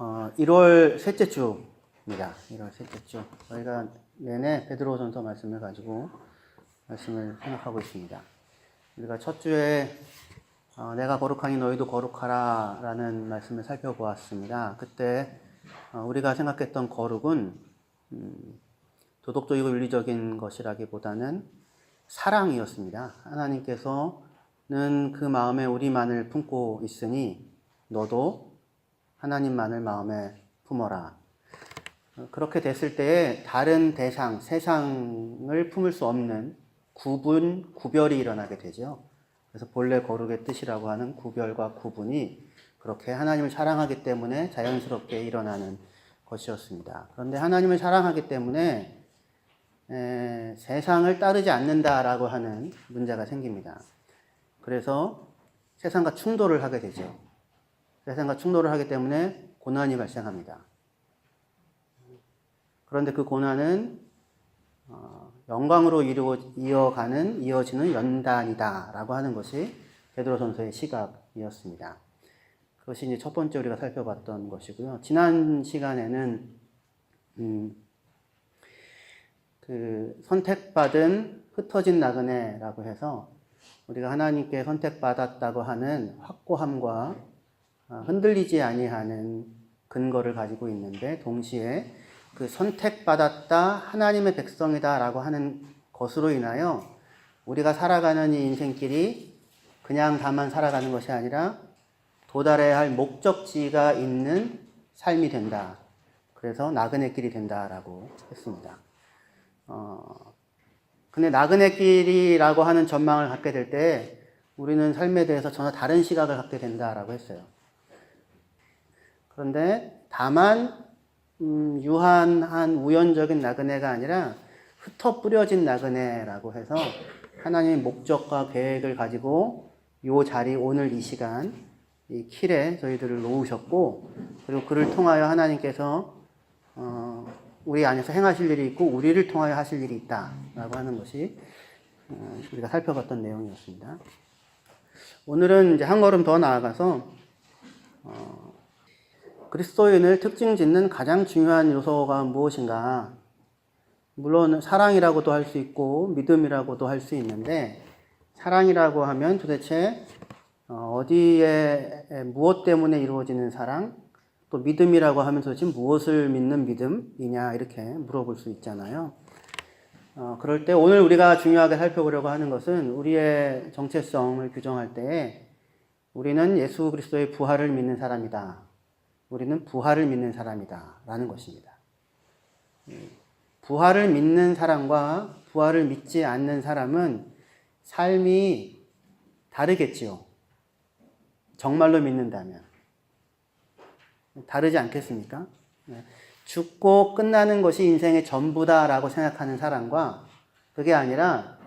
1월 셋째 주입니다. 1월 셋째 주. 저희가 내내 베드로전서 말씀을 가지고 말씀을 생각하고 있습니다. 우리가 첫 주에 내가 거룩하니 너희도 거룩하라 라는 말씀을 살펴보았습니다. 그때 우리가 생각했던 거룩은 도덕적이고 윤리적인 것이라기보다는 사랑이었습니다. 하나님께서는 그 마음에 우리만을 품고 있으니 너도 하나님만을 마음에 품어라. 그렇게 됐을 때에 다른 대상, 세상을 품을 수 없는 구별이 일어나게 되죠. 그래서 본래 거룩의 뜻이라고 하는 구별과 구분이 그렇게 하나님을 사랑하기 때문에 자연스럽게 일어나는 것이었습니다. 그런데 하나님을 사랑하기 때문에 세상을 따르지 않는다라고 하는 문제가 생깁니다. 그래서 세상과 충돌을 하게 되죠. 세상과 충돌을 하기 때문에 고난이 발생합니다. 그런데 그 고난은 영광으로 이어지는 연단이다라고 하는 것이 베드로전서의 시각이었습니다. 그것이 이제 첫 번째 우리가 살펴봤던 것이고요. 지난 시간에는 그 선택받은 흩어진 나그네라고 해서 우리가 하나님께 선택받았다고 하는 확고함과 흔들리지 아니하는 근거를 가지고 있는데 동시에 그 선택받았다 하나님의 백성이다 라고 하는 것으로 인하여 우리가 살아가는 이 인생길이 그냥 다만 살아가는 것이 아니라 도달해야 할 목적지가 있는 삶이 된다. 그래서 나그네길이 된다라고 했습니다. 근데 나그네길이라고 하는 전망을 갖게 될 때 우리는 삶에 대해서 전혀 다른 시각을 갖게 된다라고 했어요. 그런데 다만 유한한 우연적인 나그네가 아니라 흩어 뿌려진 나그네라고 해서 하나님의 목적과 계획을 가지고 이 자리 오늘 이 시간 이 킬에 저희들을 놓으셨고 그리고 그를 통하여 하나님께서 우리 안에서 행하실 일이 있고 우리를 통하여 하실 일이 있다라고 하는 것이 우리가 살펴봤던 내용이었습니다. 오늘은 이제 한 걸음 더 나아가서 그리스도인을 특징 짓는 가장 중요한 요소가 무엇인가? 물론 사랑이라고도 할 수 있고 믿음이라고도 할 수 있는데 사랑이라고 하면 도대체 어디에 무엇 때문에 이루어지는 사랑? 또 믿음이라고 하면 도대체 무엇을 믿는 믿음이냐 이렇게 물어볼 수 있잖아요. 그럴 때 오늘 우리가 중요하게 살펴보려고 하는 것은 우리의 정체성을 규정할 때에 우리는 예수 그리스도의 부활을 믿는 사람이다. 우리는 부활을 믿는 사람이다 라는 것입니다. 부활을 믿는 사람과 부활을 믿지 않는 사람은 삶이 다르겠지요. 정말로 믿는다면. 다르지 않겠습니까? 죽고 끝나는 것이 인생의 전부다라고 생각하는 사람과 그게 아니라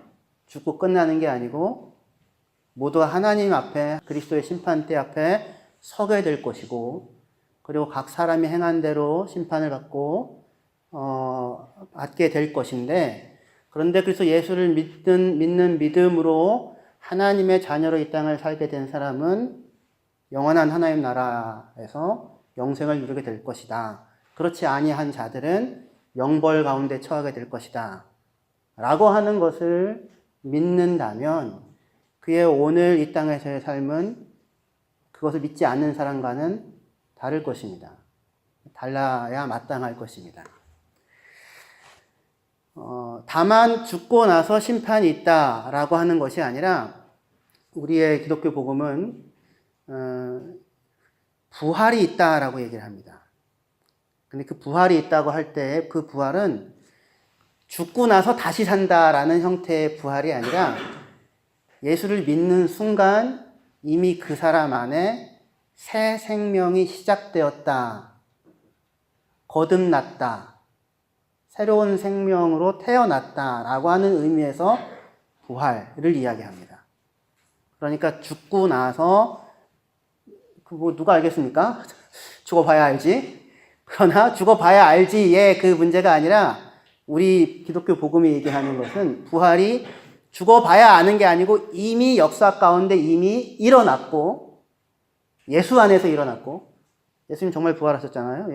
죽고 끝나는 게 아니고 모두 하나님 앞에 그리스도의 심판대 앞에 서게 될 것이고 그리고 각 사람이 행한 대로 심판을 받고 받게 될 것인데 그런데 그래서 예수를 믿는 믿음으로 하나님의 자녀로 이 땅을 살게 된 사람은 영원한 하나님 나라에서 영생을 누리게 될 것이다. 그렇지 아니한 자들은 영벌 가운데 처하게 될 것이다. 라고 하는 것을 믿는다면 그의 오늘 이 땅에서의 삶은 그것을 믿지 않는 사람과는 다를 것입니다. 달라야 마땅할 것입니다. 다만 죽고 나서 심판이 있다라고 하는 것이 아니라 우리의 기독교 복음은 부활이 있다라고 얘기를 합니다. 근데 그 부활이 있다고 할 때 그 부활은 죽고 나서 다시 산다라는 형태의 부활이 아니라 예수를 믿는 순간 이미 그 사람 안에 새 생명이 시작되었다. 거듭났다. 새로운 생명으로 태어났다라고 하는 의미에서 부활을 이야기합니다. 그러니까 죽고 나서 누가 알겠습니까? 죽어봐야 알지. 그러나 죽어봐야 알지의 그 문제가 아니라 우리 기독교 복음이 얘기하는 것은 부활이 죽어봐야 아는 게 아니고 이미 역사 가운데 이미 일어났고 예수 안에서 일어났고 예수님 정말 부활하셨잖아요.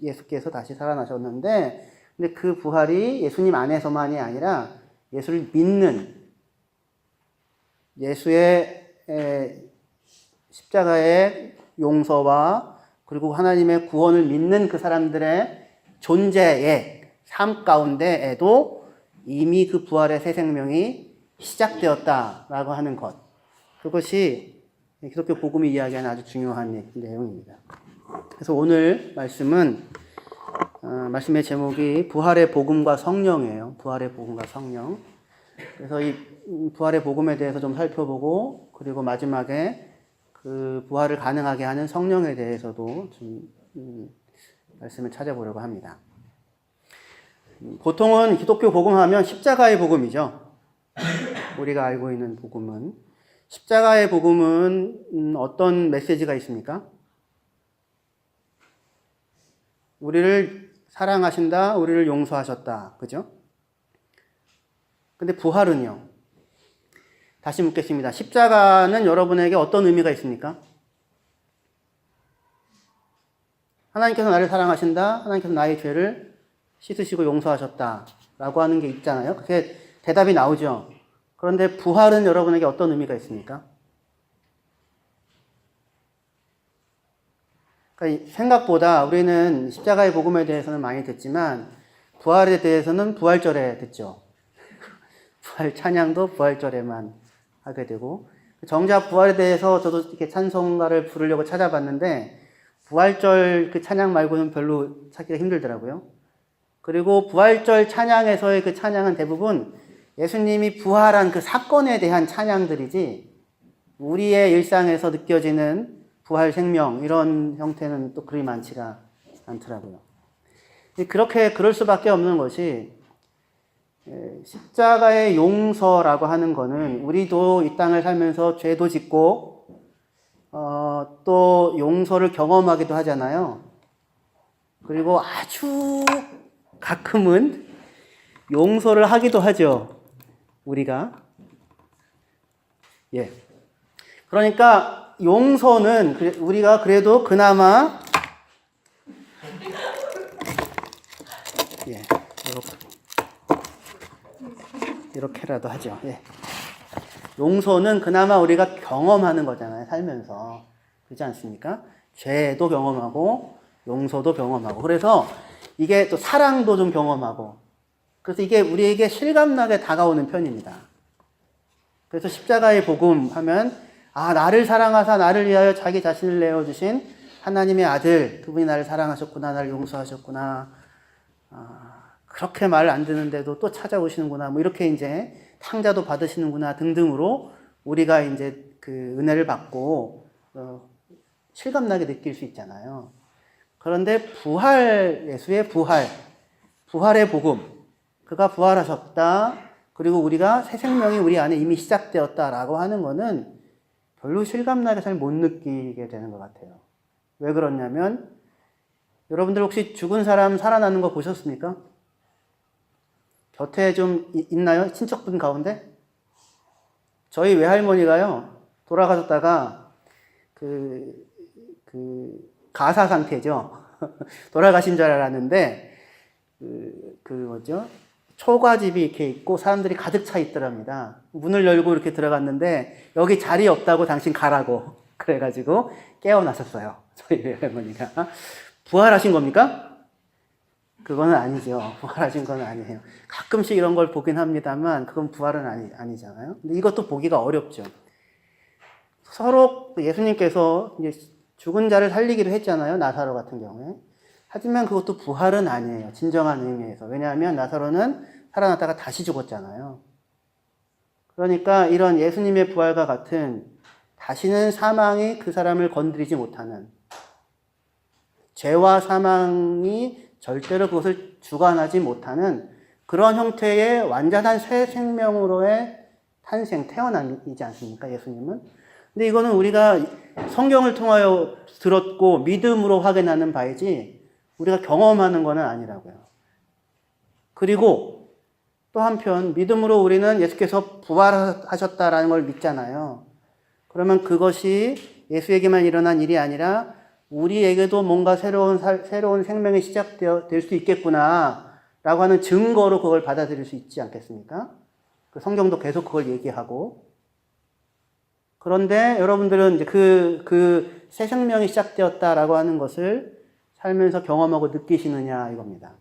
예수께서 다시 살아나셨는데, 근데 그 부활이 예수님 안에서만이 아니라 예수를 믿는 예수의 십자가의 용서와 그리고 하나님의 구원을 믿는 그 사람들의 존재의 삶 가운데에도 이미 그 부활의 새 생명이 시작되었다라고 하는 것. 그것이 기독교 복음이 이야기하는 아주 중요한 내용입니다. 그래서 오늘 말씀의 제목이 부활의 복음과 성령이에요. 부활의 복음과 성령. 그래서 이 부활의 복음에 대해서 좀 살펴보고, 그리고 마지막에 그 부활을 가능하게 하는 성령에 대해서도 좀 말씀을 찾아보려고 합니다. 보통은 기독교 복음하면 십자가의 복음이죠. 우리가 알고 있는 복음은. 십자가의 복음은 어떤 메시지가 있습니까? 우리를 사랑하신다, 우리를 용서하셨다. 그죠? 근데 부활은요? 다시 묻겠습니다. 십자가는 여러분에게 어떤 의미가 있습니까? 하나님께서 나를 사랑하신다, 하나님께서 나의 죄를 씻으시고 용서하셨다 라고 하는 게 있잖아요. 그게 대답이 나오죠. 그런데 부활은 여러분에게 어떤 의미가 있습니까? 그러니까 생각보다 우리는 십자가의 복음에 대해서는 많이 듣지만 부활에 대해서는 부활절에 듣죠. 부활 찬양도 부활절에만 하게 되고, 정작 부활에 대해서 저도 이렇게 찬송가를 부르려고 찾아봤는데 부활절 그 찬양 말고는 별로 찾기가 힘들더라고요. 그리고 부활절 찬양에서의 그 찬양은 대부분 예수님이 부활한 그 사건에 대한 찬양들이지 우리의 일상에서 느껴지는 부활 생명 이런 형태는 또 그리 많지가 않더라고요. 그럴 수밖에 없는 것이 십자가의 용서라고 하는 거는 우리도 이 땅을 살면서 죄도 짓고 또 용서를 경험하기도 하잖아요. 그리고 아주 가끔은 용서를 하기도 하죠. 우리가. 예. 그러니까 용서는 우리가 그래도 그나마 이렇게라도 하죠. 예. 용서는 그나마 우리가 경험하는 거잖아요. 살면서. 그렇지 않습니까? 죄도 경험하고 용서도 경험하고. 그래서 이게 또 사랑도 좀 경험하고. 그래서 이게 우리에게 실감나게 다가오는 편입니다. 그래서 십자가의 복음 하면 나를 사랑하사 나를 위하여 자기 자신을 내어주신 하나님의 아들, 그분이 나를 사랑하셨구나, 나를 용서하셨구나. 그렇게 말 안 듣는데도 또 찾아오시는구나. 뭐 이렇게 이제 탕자도 받으시는구나 등등으로 우리가 이제 그 은혜를 받고 실감나게 느낄 수 있잖아요. 그런데 예수의 부활의 복음, 그가 부활하셨다. 그리고 우리가 새 생명이 우리 안에 이미 시작되었다라고 하는 거는 별로 실감나게 잘 못 느끼게 되는 것 같아요. 왜 그러냐면 여러분들 혹시 죽은 사람 살아나는 거 보셨습니까? 곁에 좀 있나요? 친척분 가운데? 저희 외할머니가요, 돌아가셨다가, 가사 상태죠. 돌아가신 줄 알았는데, 초가집이 이렇게 있고 사람들이 가득 차 있더랍니다. 문을 열고 이렇게 들어갔는데, 여기 자리 없다고 당신 가라고. 그래가지고 깨어나셨어요. 저희 외할머니가. 부활하신 겁니까? 그거는 아니죠. 부활하신 건 아니에요. 가끔씩 이런 걸 보긴 합니다만 그건 부활은 아니잖아요. 근데 이것도 보기가 어렵죠. 서로 예수님께서 이제 죽은 자를 살리기로 했잖아요. 나사로 같은 경우에. 하지만 그것도 부활은 아니에요. 진정한 의미에서. 왜냐하면 나사로는 살아났다가 다시 죽었잖아요. 그러니까 이런 예수님의 부활과 같은 다시는 사망이 그 사람을 건드리지 못하는, 죄와 사망이 절대로 그것을 주관하지 못하는 그런 형태의 완전한 새 생명으로의 태어나지 않습니까? 예수님은. 근데 이거는 우리가 성경을 통하여 들었고 믿음으로 확인하는 바이지 우리가 경험하는 것은 아니라고요. 그리고 또 한편 믿음으로 우리는 예수께서 부활하셨다라는 걸 믿잖아요. 그러면 그것이 예수에게만 일어난 일이 아니라 우리에게도 뭔가 새로운 생명이 시작될 수 있겠구나 라고 하는 증거로 그걸 받아들일 수 있지 않겠습니까? 그 성경도 계속 그걸 얘기하고. 그런데 여러분들은 이제 그 새 생명이 시작되었다라고 하는 것을 살면서 경험하고 느끼시느냐 이겁니다.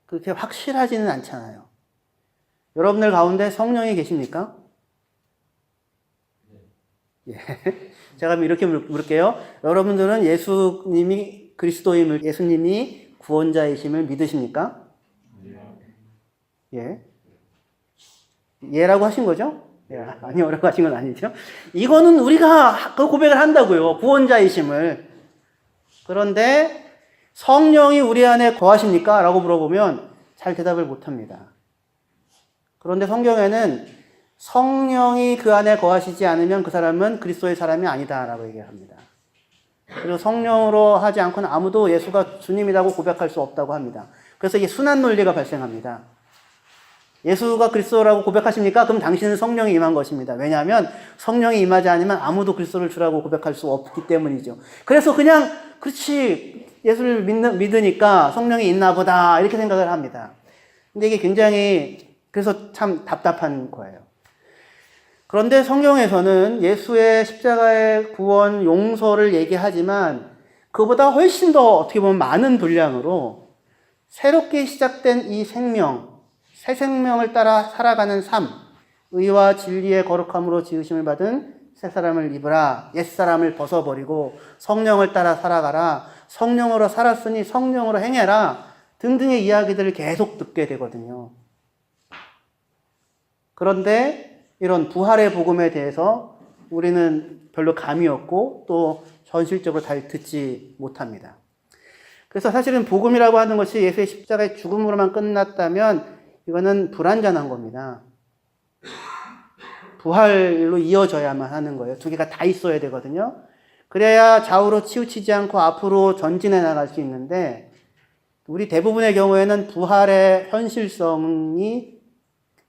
그렇게 확실하지는 않잖아요. 여러분들 가운데 성령이 계십니까? 예. 제가 이렇게 물을게요. 여러분들은 예수님이 그리스도임을, 예수님이 구원자이심을 믿으십니까? 예. 예라고 하신 거죠? 예. 아니요라고 하신 건 아니죠. 이거는 우리가 그 고백을 한다고요. 구원자이심을. 그런데 성령이 우리 안에 거하십니까? 라고 물어보면 잘 대답을 못 합니다. 그런데 성경에는 성령이 그 안에 거하시지 않으면 그 사람은 그리스도의 사람이 아니다라고 얘기합니다. 그리고 성령으로 하지 않고는 아무도 예수가 주님이라고 고백할 수 없다고 합니다. 그래서 이게 순환 논리가 발생합니다. 예수가 그리스도라고 고백하십니까? 그럼 당신은 성령이 임한 것입니다. 왜냐하면 성령이 임하지 않으면 아무도 그리스도를 주라고 고백할 수 없기 때문이죠. 그래서 그냥 그렇지 예수를 믿으니까 성령이 있나 보다 이렇게 생각을 합니다. 근데 이게 굉장히 그래서 참 답답한 거예요. 그런데 성경에서는 예수의 십자가의 구원, 용서를 얘기하지만 그보다 훨씬 더 어떻게 보면 많은 분량으로 새롭게 시작된 이 생명, 새 생명을 따라 살아가는 삶, 의와 진리의 거룩함으로 지으심을 받은 새 사람을 입으라, 옛 사람을 벗어버리고 성령을 따라 살아가라, 성령으로 살았으니 성령으로 행해라 등등의 이야기들을 계속 듣게 되거든요. 그런데 이런 부활의 복음에 대해서 우리는 별로 감이 없고 또 현실적으로 잘 듣지 못합니다. 그래서 사실은 복음이라고 하는 것이 예수의 십자가의 죽음으로만 끝났다면 이거는 불완전한 겁니다. 부활로 이어져야만 하는 거예요. 두 개가 다 있어야 되거든요. 그래야 좌우로 치우치지 않고 앞으로 전진해 나갈 수 있는데 우리 대부분의 경우에는 부활의 현실성이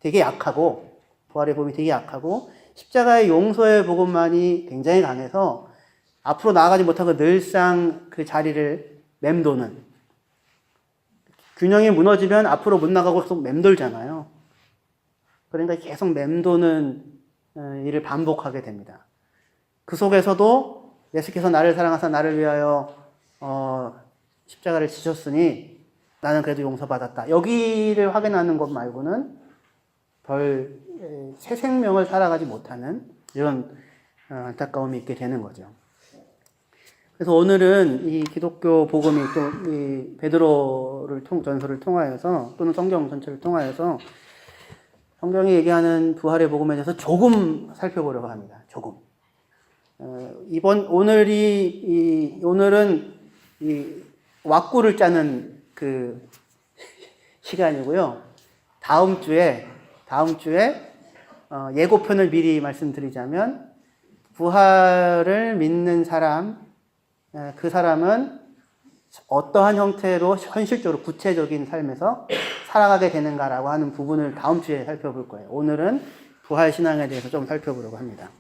되게 약하고 부활의 복음이 되게 약하고 십자가의 용서의 복음만이 굉장히 강해서 앞으로 나아가지 못하고 늘상 그 자리를 맴도는, 균형이 무너지면 앞으로 못 나가고 계속 맴돌잖아요. 그러니까 계속 맴도는 일을 반복하게 됩니다. 그 속에서도 예수께서 나를 사랑하사 나를 위하여 십자가를 지셨으니 나는 그래도 용서받았다. 여기를 확인하는 것 말고는 별 새 생명을 살아가지 못하는 이런 안타까움이 있게 되는 거죠. 그래서 오늘은 이 기독교 복음이 또 이 베드로를 전서를 통하여서 또는 성경 전체를 통하여서 성경이 얘기하는 부활의 복음에 대해서 조금 살펴보려고 합니다. 조금. 오늘은 이 왁구를 짜는 그 시간이고요. 다음 주에 예고편을 미리 말씀드리자면 부활을 믿는 사람, 그 사람은 어떠한 형태로 현실적으로 구체적인 삶에서 살아가게 되는가라고 하는 부분을 다음 주에 살펴볼 거예요. 오늘은 부활 신앙에 대해서 좀 살펴보려고 합니다.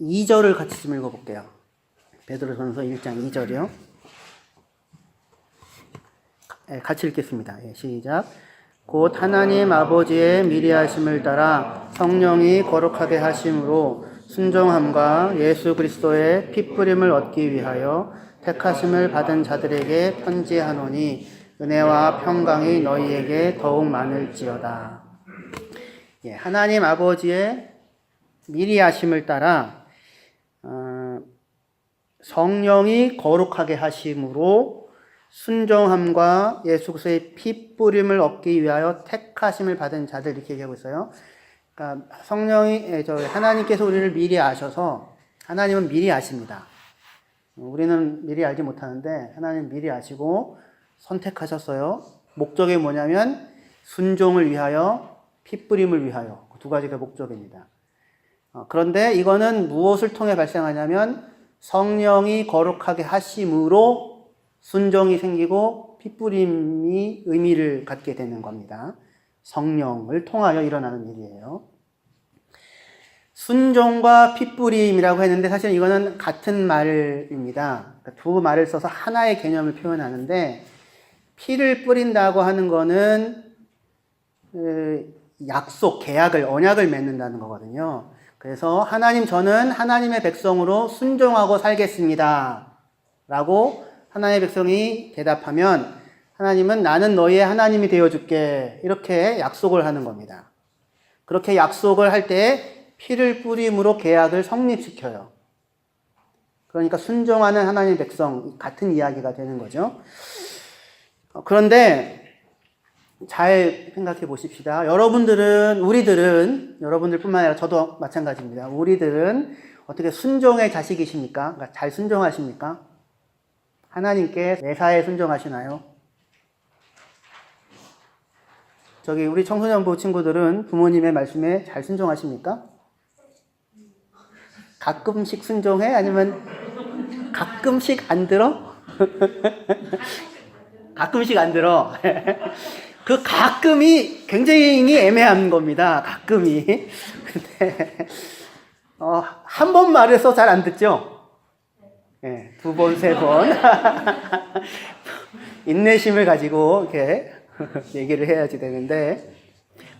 2절을 같이 좀 읽어볼게요. 베드로전서 1장 2절이요. 같이 읽겠습니다. 시작. 곧 하나님 아버지의 미리 하심을 따라 성령이 거룩하게 하심으로 순종함과 예수 그리스도의 핏부림을 얻기 위하여 택하심을 받은 자들에게 편지하노니 은혜와 평강이 너희에게 더욱 많을지어다. 하나님 아버지의 미리 하심을 따라 성령이 거룩하게 하심으로 순종함과 예수 그리스도의 핏부림을 얻기 위하여 택하심을 받은 자들 이렇게 얘기하고 있어요. 그러니까 하나님께서 우리를 미리 아셔서 하나님은 미리 아십니다. 우리는 미리 알지 못하는데 하나님 미리 아시고 선택하셨어요. 목적이 뭐냐면 순종을 위하여 핏부림을 위하여 두 가지가 목적입니다. 그런데 이거는 무엇을 통해 발생하냐면 성령이 거룩하게 하심으로 순종이 생기고 핏부림이 의미를 갖게 되는 겁니다. 성령을 통하여 일어나는 일이에요. 순종과 핏부림이라고 했는데 사실 이거는 같은 말입니다. 그러니까 두 말을 써서 하나의 개념을 표현하는데, 피를 뿌린다고 하는 거는 약속, 계약을, 언약을 맺는다는 거거든요. 그래서 하나님, 저는 하나님의 백성으로 순종하고 살겠습니다 라고 하나님의 백성이 대답하면, 하나님은 나는 너희의 하나님이 되어줄게, 이렇게 약속을 하는 겁니다. 그렇게 약속을 할 때 피를 뿌림으로 계약을 성립시켜요. 그러니까 순종하는 하나님의 백성, 같은 이야기가 되는 거죠. 그런데 잘 생각해 보십시다. 여러분들뿐만 아니라 저도 마찬가지입니다. 우리들은 어떻게 순종의 자식이십니까? 그러니까 잘 순종하십니까? 하나님께 매사에 순종하시나요? 우리 청소년부 친구들은 부모님의 말씀에 잘 순종하십니까? 가끔씩 순종해? 아니면 가끔씩 안 들어? 가끔씩 안 들어. 그 가끔이 굉장히 애매한 겁니다. 가끔이. 근데 한 번 말해서 잘 안 듣죠? 네, 두 번, 세 번. 인내심을 가지고 이렇게 얘기를 해야지 되는데,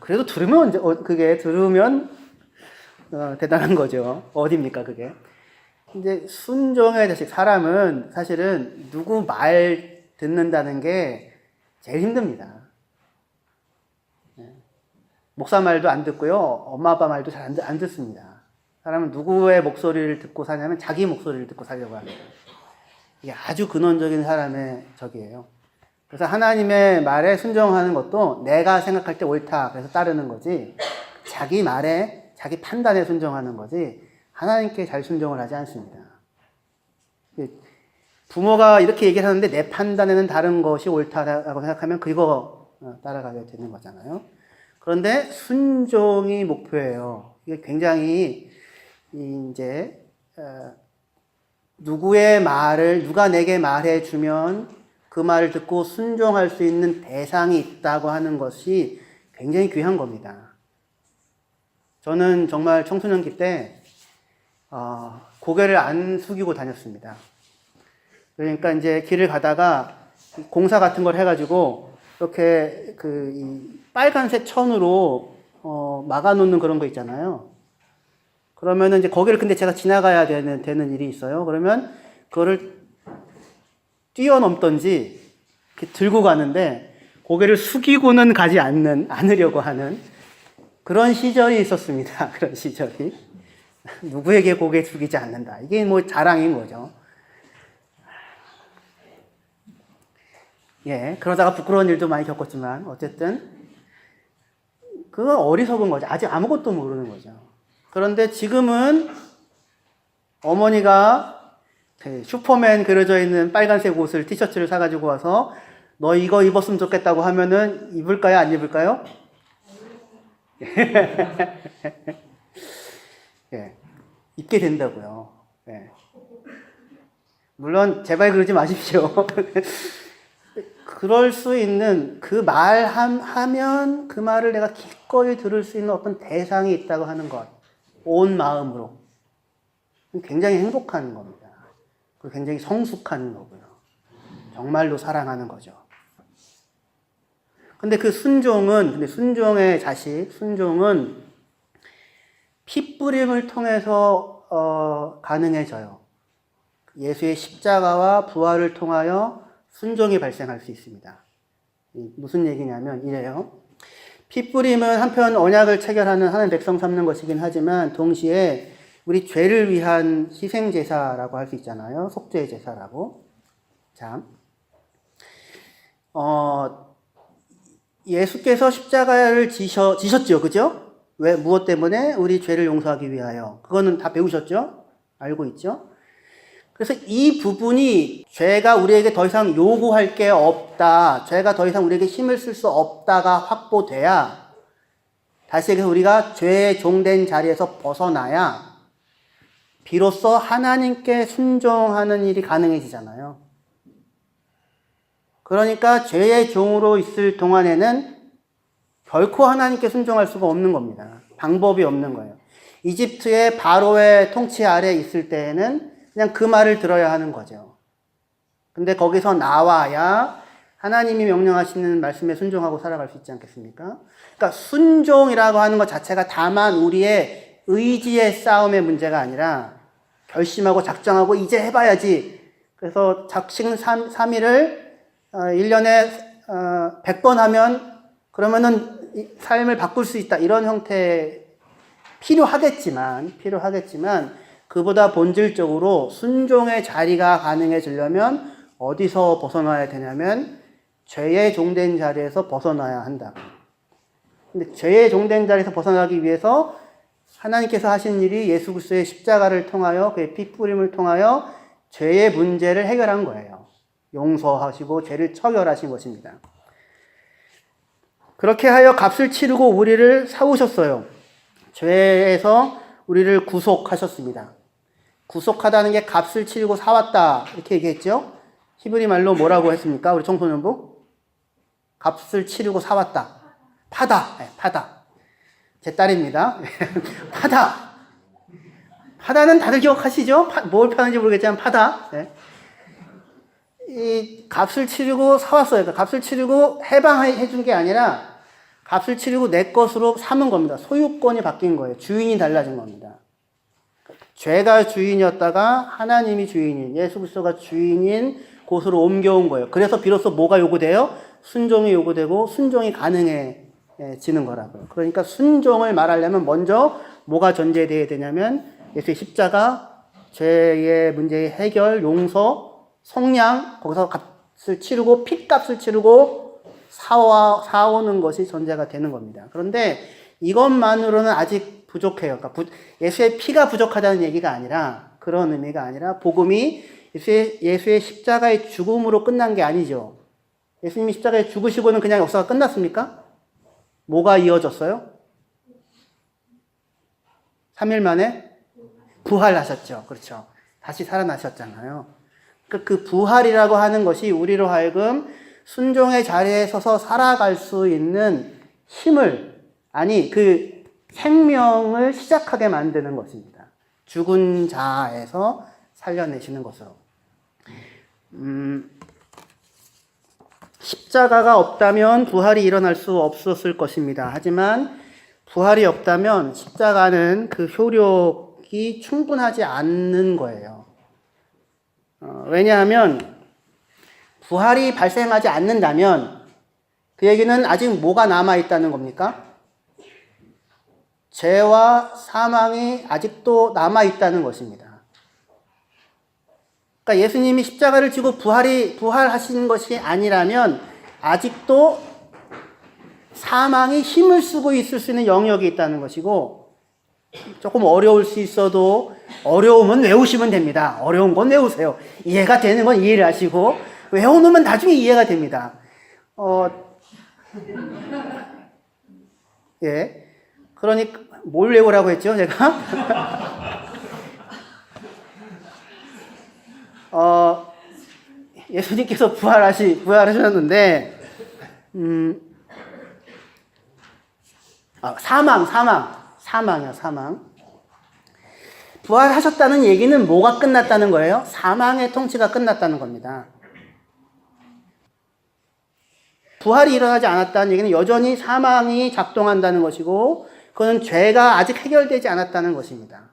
그래도 들으면 대단한 거죠. 어딥니까, 그게? 이제 순종의 자식, 사람은 사실은 누구 말 듣는다는 게 제일 힘듭니다. 목사 말도 안 듣고요, 엄마 아빠 말도 잘 안 듣습니다. 사람은 누구의 목소리를 듣고 사냐면 자기 목소리를 듣고 살려고 합니다. 이게 아주 근원적인 사람의 적이에요. 그래서 하나님의 말에 순종하는 것도 내가 생각할 때 옳다, 그래서 따르는 거지, 자기 말에, 자기 판단에 순종하는 거지, 하나님께 잘 순종을 하지 않습니다. 부모가 이렇게 얘기를 하는데 내 판단에는 다른 것이 옳다라고 생각하면 그거 따라가게 되는 거잖아요. 그런데 순종이 목표예요. 이게 굉장히 누가 내게 말해주면 그 말을 듣고 순종할 수 있는 대상이 있다고 하는 것이 굉장히 귀한 겁니다. 저는 정말 청소년기 때 고개를 안 숙이고 다녔습니다. 그러니까 이제 길을 가다가 공사 같은 걸 해가지고 이렇게 이 빨간색 천으로 막아놓는 그런 거 있잖아요. 그러면은 이제 거기를 근데 제가 지나가야 되는 일이 있어요. 그러면 그거를 뛰어넘던지 이렇게 들고 가는데 고개를 숙이고는 가지 않으려고 하는 그런 시절이 있었습니다. 그런 시절이. 누구에게 고개 숙이지 않는다. 이게 뭐 자랑인 거죠. 예, 그러다가 부끄러운 일도 많이 겪었지만 어쨌든 그건 어리석은 거죠. 아직 아무것도 모르는 거죠. 그런데 지금은 어머니가 슈퍼맨 그려져 있는 빨간색 옷을, 티셔츠를 사가지고 와서 너 이거 입었으면 좋겠다고 하면은 입을까요? 안 입을까요? 예, 입게 된다고요. 예. 물론 제발 그러지 마십시오. 그럴 수 있는, 그 하면 그 말을 내가 기꺼이 들을 수 있는 어떤 대상이 있다고 하는 것, 온 마음으로, 굉장히 행복한 겁니다. 그리고 굉장히 성숙한 거고요. 정말로 사랑하는 거죠. 근데 순종의 자식, 순종은 핏부림을 통해서 가능해져요. 예수의 십자가와 부활을 통하여 순종이 발생할 수 있습니다. 무슨 얘기냐면 이래요. 핏부림은 한편 언약을 체결하는 하나님 백성 삼는 것이긴 하지만 동시에 우리 죄를 위한 희생제사라고 할 수 있잖아요. 속죄제사라고. 자, 예수께서 십자가를 지셨죠. 그죠? 무엇 때문에? 우리 죄를 용서하기 위하여. 그거는 다 배우셨죠? 알고 있죠? 그래서 이 부분이 죄가 우리에게 더 이상 요구할 게 없다, 죄가 더 이상 우리에게 힘을 쓸 수 없다가 확보돼야, 다시 얘기해서 우리가 죄의 종된 자리에서 벗어나야 비로소 하나님께 순종하는 일이 가능해지잖아요. 그러니까 죄의 종으로 있을 동안에는 결코 하나님께 순종할 수가 없는 겁니다. 방법이 없는 거예요. 이집트의 바로의 통치 아래 있을 때에는 그냥 그 말을 들어야 하는 거죠. 근데 거기서 나와야 하나님이 명령하시는 말씀에 순종하고 살아갈 수 있지 않겠습니까? 그러니까 순종이라고 하는 것 자체가 다만 우리의 의지의 싸움의 문제가 아니라 결심하고 작정하고 이제 해봐야지. 그래서 작심 삼일을 1년에 100번 하면 그러면은 삶을 바꿀 수 있다. 이런 형태 필요하겠지만 그보다 본질적으로 순종의 자리가 가능해지려면 어디서 벗어나야 되냐면 죄의 종된 자리에서 벗어나야 한다. 근데 죄의 종된 자리에서 벗어나기 위해서 하나님께서 하신 일이 예수 그리스도의 십자가를 통하여 그의 피 뿌림을 통하여 죄의 문제를 해결한 거예요. 용서하시고 죄를 처결하신 것입니다. 그렇게 하여 값을 치르고 우리를 사오셨어요. 죄에서 우리를 구속하셨습니다. 구속하다는 게 값을 치르고 사왔다 이렇게 얘기했죠. 히브리 말로 뭐라고 했습니까? 우리 청소년부? 값을 치르고 사왔다. 파다. 네, 파다. 제 딸입니다. 파다. 파다는 다들 기억하시죠? 뭘 파는지 모르겠지만 파다. 네. 이 값을 치르고 사왔어요. 그러니까 값을 치르고 해방해 준 게 아니라 값을 치르고 내 것으로 삼은 겁니다. 소유권이 바뀐 거예요. 주인이 달라진 겁니다. 죄가 주인이었다가 하나님이 주인인, 예수 그리스도가 주인인 곳으로 옮겨온 거예요. 그래서 비로소 뭐가 요구돼요? 순종이 요구되고 순종이 가능해지는 거라고요. 그러니까 순종을 말하려면 먼저 뭐가 전제되어야 되냐면 예수의 십자가, 죄의 문제의 해결, 용서, 속량, 거기서 값을 치르고 핏값을 치르고 사오는 것이 전제가 되는 겁니다. 그런데 이것만으로는 아직 부족해요. 그러니까 예수의 피가 부족하다는 얘기가 아니라 그런 의미가 아니라 복음이 예수의 십자가의 죽음으로 끝난 게 아니죠. 예수님이 십자가에 죽으시고는 그냥 역사가 끝났습니까? 뭐가 이어졌어요? 3일 만에 부활하셨죠. 그렇죠. 다시 살아나셨잖아요. 그 부활이라고 하는 것이 우리로 하여금 순종의 자리에 서서 살아갈 수 있는 힘을, 아니 그 생명을 시작하게 만드는 것입니다. 죽은 자에서 살려내시는 것으로. 십자가가 없다면 부활이 일어날 수 없었을 것입니다. 하지만 부활이 없다면 십자가는 그 효력이 충분하지 않는 거예요. 왜냐하면 부활이 발생하지 않는다면 그 얘기는 아직 뭐가 남아있다는 겁니까? 죄와 사망이 아직도 남아있다는 것입니다. 그러니까 예수님이 십자가를 지고 부활하신 것이 아니라면 아직도 사망이 힘을 쓰고 있을 수 있는 영역이 있다는 것이고, 조금 어려울 수 있어도 어려움은 외우시면 됩니다. 어려운 건 외우세요. 이해가 되는 건 이해를 하시고 외워놓으면 나중에 이해가 됩니다. 예. 그러니까 뭘 외우라고 했죠, 제가? 예수님께서 부활하셨는데, 사망이요, 사망. 부활하셨다는 얘기는 뭐가 끝났다는 거예요? 사망의 통치가 끝났다는 겁니다. 부활이 일어나지 않았다는 얘기는 여전히 사망이 작동한다는 것이고, 그건 죄가 아직 해결되지 않았다는 것입니다.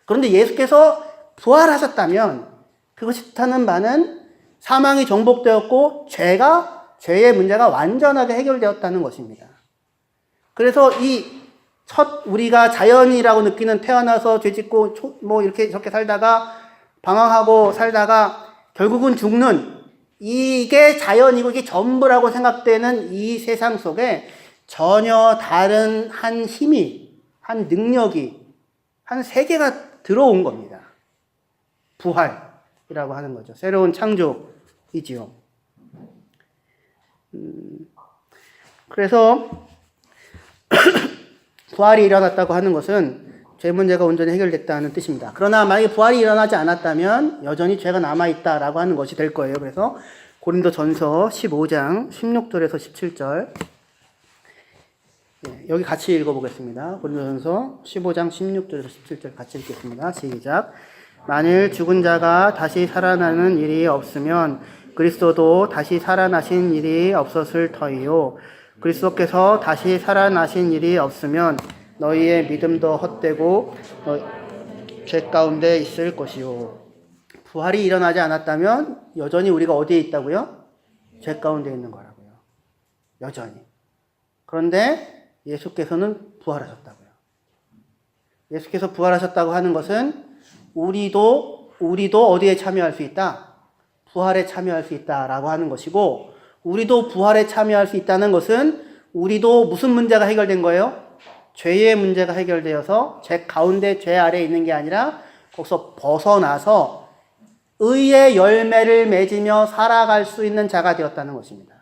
그런데 예수께서 부활하셨다면 그것이 뜻하는 바는 사망이 정복되었고 죄의 문제가 완전하게 해결되었다는 것입니다. 그래서 우리가 자연이라고 느끼는 태어나서 죄짓고 이렇게 저렇게 살다가 방황하고 살다가 결국은 죽는, 이게 자연이고 이게 전부라고 생각되는 이 세상 속에 전혀 다른 한 힘이, 한 능력이, 한 세계가 들어온 겁니다. 부활이라고 하는 거죠. 새로운 창조이지요. 그래서 부활이 일어났다고 하는 것은 죄 문제가 온전히 해결됐다는 뜻입니다. 그러나 만약에 부활이 일어나지 않았다면 여전히 죄가 남아있다라고 하는 것이 될 거예요. 그래서 고린도전서 15장 16절에서 17절, 여기 같이 읽어보겠습니다. 고린도전서 15장 16절에서 17절 같이 읽겠습니다. 시작. 만일 죽은 자가 다시 살아나는 일이 없으면 그리스도도 다시 살아나신 일이 없었을 터이요. 그리스도께서 다시 살아나신 일이 없으면 너희의 믿음도 헛되고 죄 가운데 있을 것이요. 부활이 일어나지 않았다면 여전히 우리가 어디에 있다고요? 죄 가운데 있는 거라고요. 여전히. 그런데 예수께서는 부활하셨다고요. 예수께서 부활하셨다고 하는 것은 우리도 어디에 참여할 수 있다? 부활에 참여할 수 있다라고 하는 것이고, 우리도 부활에 참여할 수 있다는 것은 우리도 무슨 문제가 해결된 거예요? 죄의 문제가 해결되어서 죄 가운데 죄 아래에 있는 게 아니라 거기서 벗어나서 의의 열매를 맺으며 살아갈 수 있는 자가 되었다는 것입니다.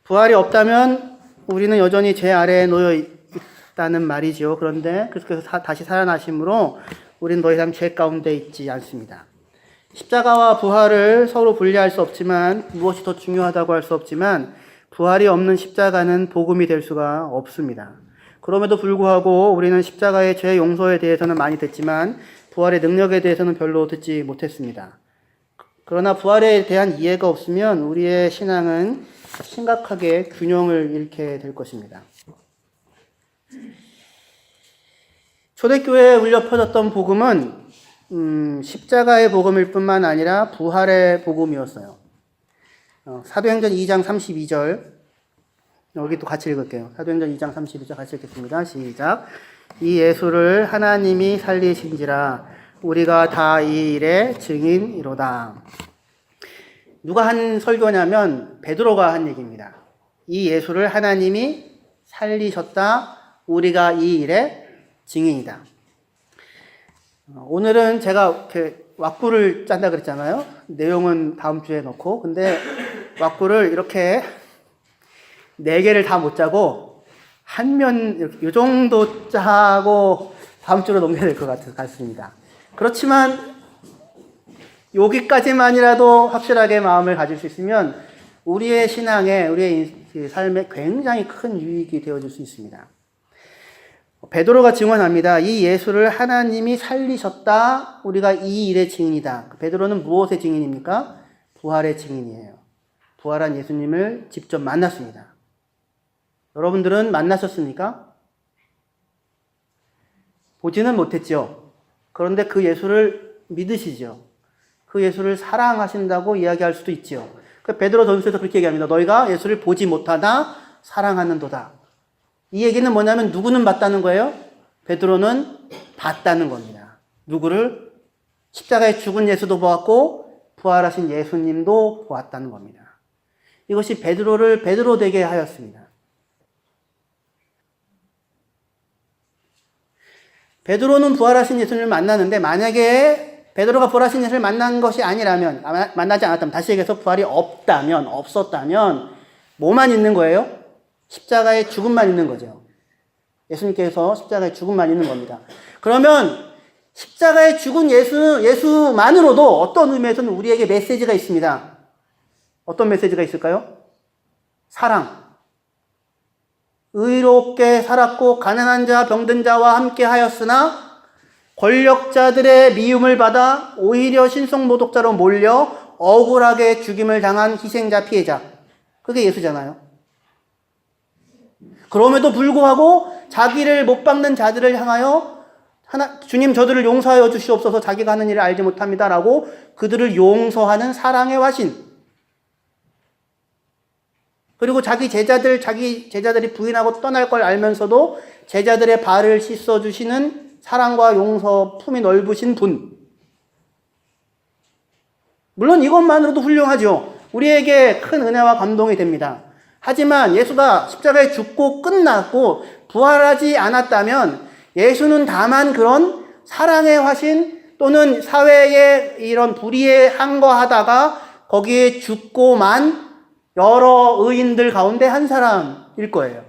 부활이 없다면 우리는 여전히 죄 아래에 놓여 있다는 말이죠. 그런데 그래서 다시 살아나심으로 우리는 더 이상 죄 가운데 있지 않습니다. 십자가와 부활을 서로 분리할 수 없지만, 무엇이 더 중요하다고 할 수 없지만, 부활이 없는 십자가는 복음이 될 수가 없습니다. 그럼에도 불구하고 우리는 십자가의 죄 용서에 대해서는 많이 듣지만 부활의 능력에 대해서는 별로 듣지 못했습니다. 그러나 부활에 대한 이해가 없으면 우리의 신앙은 심각하게 균형을 잃게 될 것입니다. 초대교회에 울려 퍼졌던 복음은 십자가의 복음일 뿐만 아니라 부활의 복음이었어요. 사도행전 2장 32절 여기 또 같이 읽을게요. 사도행전 2장 32절 같이 읽겠습니다. 시작. 이 예수를 하나님이 살리신지라 우리가 다 이 일의 증인이로다. 누가 한 설교냐면 베드로가 한 얘기입니다. 이 예수를 하나님이 살리셨다. 우리가 이 일의 증인이다. 오늘은 제가 이렇게 왁구를 짠다 그랬잖아요. 내용은 다음 주에 넣고. 근데 왁구를 이렇게 4개를 다 못 짜고 한 면 이 정도 짜고 다음 주로 넘겨야 될 것 같습니다. 그렇지만 여기까지만이라도 확실하게 마음을 가질 수 있으면 우리의 신앙에, 우리의 삶에 굉장히 큰 유익이 되어줄 수 있습니다. 베드로가 증언합니다. 이 예수를 하나님이 살리셨다. 우리가 이 일의 증인이다. 베드로는 무엇의 증인입니까? 부활의 증인이에요. 부활한 예수님을 직접 만났습니다. 여러분들은 만나셨습니까? 보지는 못했죠. 그런데 그 예수를 믿으시죠. 그 예수를 사랑하신다고 이야기할 수도 있죠. 베드로 전서에서 그렇게 얘기합니다. 너희가 예수를 보지 못하나 사랑하는도다. 이 얘기는 뭐냐면 누구는 봤다는 거예요? 베드로는 봤다는 겁니다. 누구를? 십자가에 죽은 예수도 보았고 부활하신 예수님도 보았다는 겁니다. 이것이 베드로를 베드로 되게 하였습니다. 베드로는 부활하신 예수님을 만나는데 만약에 베드로가 부활하신 예수를 만난 것이 아니라면, 만나지 않았다면, 다시 얘기해서 부활이 없었다면 뭐만 있는 거예요? 십자가의 죽음만 있는 거죠. 예수님께서 십자가의 죽음만 있는 겁니다. 그러면 십자가의 죽은 예수만으로도 어떤 의미에서는 우리에게 메시지가 있습니다. 어떤 메시지가 있을까요? 사랑. 의롭게 살았고 가난한 자, 병든 자와 함께 하였으나 권력자들의 미움을 받아 오히려 신성모독자로 몰려 억울하게 죽임을 당한 희생자, 피해자. 그게 예수잖아요. 그럼에도 불구하고 자기를 못 박는 자들을 향하여 주님 저들을 용서하여 주시옵소서 자기가 하는 일을 알지 못합니다라고 그들을 용서하는 사랑의 화신. 그리고 자기 제자들이 부인하고 떠날 걸 알면서도 제자들의 발을 씻어주시는 사랑과 용서 품이 넓으신 분. 물론 이것만으로도 훌륭하죠. 우리에게 큰 은혜와 감동이 됩니다. 하지만 예수가 십자가에 죽고 끝났고 부활하지 않았다면 예수는 다만 그런 사랑의 화신 또는 사회의 이런 불의에 항거하다가 거기에 죽고만 여러 의인들 가운데 한 사람일 거예요.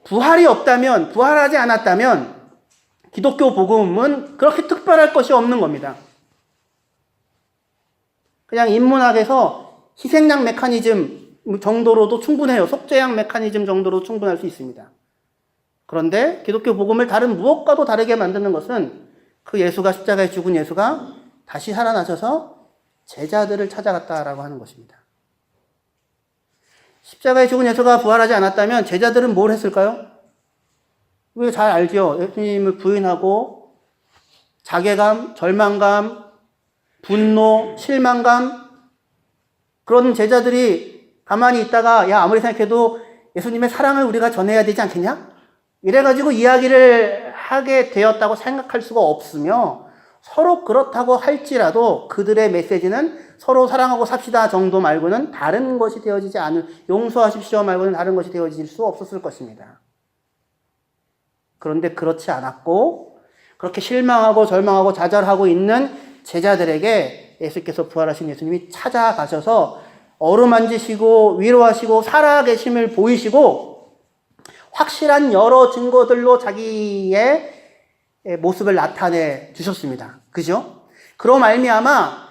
부활이 없다면, 부활하지 않았다면 기독교 복음은 그렇게 특별할 것이 없는 겁니다. 그냥 인문학에서 희생양 메커니즘 정도로도 충분해요. 속죄양 메커니즘 정도로 충분할 수 있습니다. 그런데 기독교 복음을 다른 무엇과도 다르게 만드는 것은 그 예수가 십자가에 죽은 예수가 다시 살아나셔서 제자들을 찾아갔다라고 하는 것입니다. 십자가에 죽은 예수가 부활하지 않았다면 제자들은 뭘 했을까요? 우리가 잘 알죠. 예수님을 부인하고 자괴감, 절망감, 분노, 실망감, 그런 제자들이 가만히 있다가 야, 아무리 생각해도 예수님의 사랑을 우리가 전해야 되지 않겠냐? 이래가지고 이야기를 하게 되었다고 생각할 수가 없으며, 서로 그렇다고 할지라도 그들의 메시지는 서로 사랑하고 삽시다 정도 말고는 다른 것이 되어지지 않을, 용서하십시오 말고는 다른 것이 되어질 수 없었을 것입니다. 그런데 그렇지 않았고, 그렇게 실망하고 절망하고 좌절하고 있는 제자들에게 예수께서 부활하신 예수님이 찾아가셔서 어루만지시고 위로하시고 살아계심을 보이시고 확실한 여러 증거들로 자기의 모습을 나타내 주셨습니다. 그죠? 그로 말미암아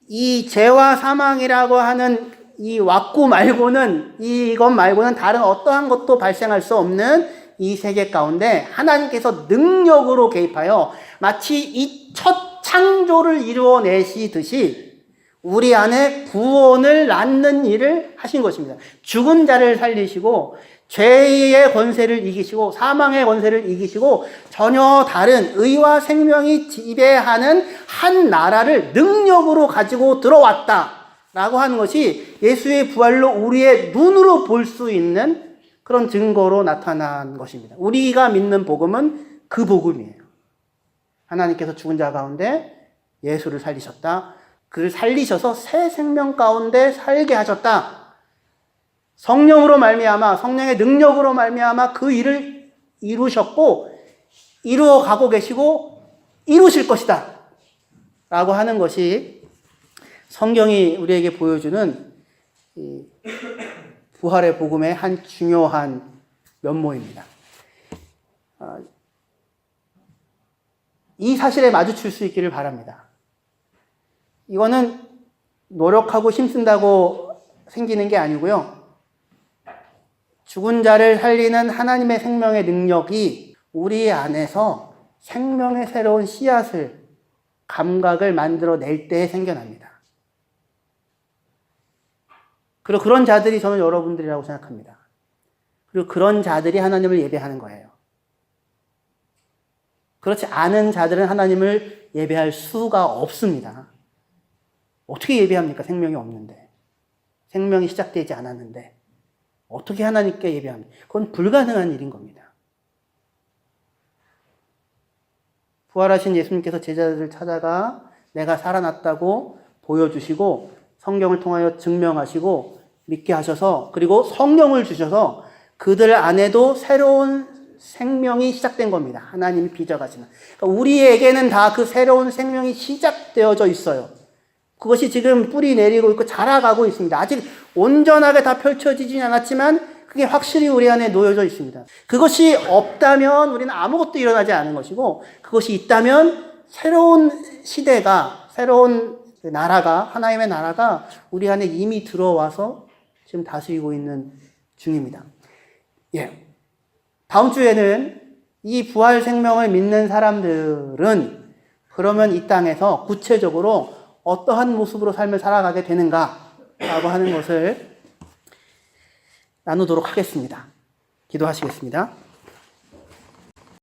이 죄와 사망이라고 하는 이 왁구 말고는, 이것 말고는 다른 어떠한 것도 발생할 수 없는 이 세계 가운데 하나님께서 능력으로 개입하여 마치 이 첫 창조를 이루어내시듯이 우리 안에 구원을 낳는 일을 하신 것입니다. 죽은 자를 살리시고 죄의 권세를 이기시고 사망의 권세를 이기시고 전혀 다른 의와 생명이 지배하는 한 나라를 능력으로 가지고 들어왔다라고 하는 것이 예수의 부활로 우리의 눈으로 볼 수 있는 그런 증거로 나타난 것입니다. 우리가 믿는 복음은 그 복음이에요. 하나님께서 죽은 자 가운데 예수를 살리셨다. 그를 살리셔서 새 생명 가운데 살게 하셨다. 성령으로 말미암아, 성령의 능력으로 말미암아 그 일을 이루셨고 이루어 가고 계시고 이루실 것이다 라고 하는 것이 성경이 우리에게 보여주는 이 부활의 복음의 한 중요한 면모입니다. 이 사실에 마주칠 수 있기를 바랍니다. 이거는 노력하고 힘쓴다고 생기는 게 아니고요. 죽은 자를 살리는 하나님의 생명의 능력이 우리 안에서 생명의 새로운 씨앗을, 감각을 만들어낼 때 생겨납니다. 그리고 그런 자들이 저는 여러분들이라고 생각합니다. 그리고 그런 자들이 하나님을 예배하는 거예요. 그렇지 않은 자들은 하나님을 예배할 수가 없습니다. 어떻게 예배합니까? 생명이 없는데. 생명이 시작되지 않았는데. 어떻게 하나님께 예배합니까? 그건 불가능한 일인 겁니다. 부활하신 예수님께서 제자들을 찾아가 내가 살아났다고 보여주시고 성경을 통하여 증명하시고 믿게 하셔서, 그리고 성령을 주셔서 그들 안에도 새로운 생명이 시작된 겁니다. 하나님이 빚어가시는. 그러니까 우리에게는 다 그 새로운 생명이 시작되어져 있어요. 그것이 지금 뿌리 내리고 있고 자라가고 있습니다. 아직 온전하게 다 펼쳐지진 않았지만 그게 확실히 우리 안에 놓여져 있습니다. 그것이 없다면 우리는 아무것도 일어나지 않은 것이고, 그것이 있다면 새로운 시대가, 새로운 나라가, 하나님의 나라가 우리 안에 이미 들어와서 지금 다스리고 있는 중입니다. 예. 다음 주에는 이 부활 생명을 믿는 사람들은 그러면 이 땅에서 구체적으로 어떠한 모습으로 삶을 살아가게 되는가라고 하는 것을 나누도록 하겠습니다. 기도하시겠습니다.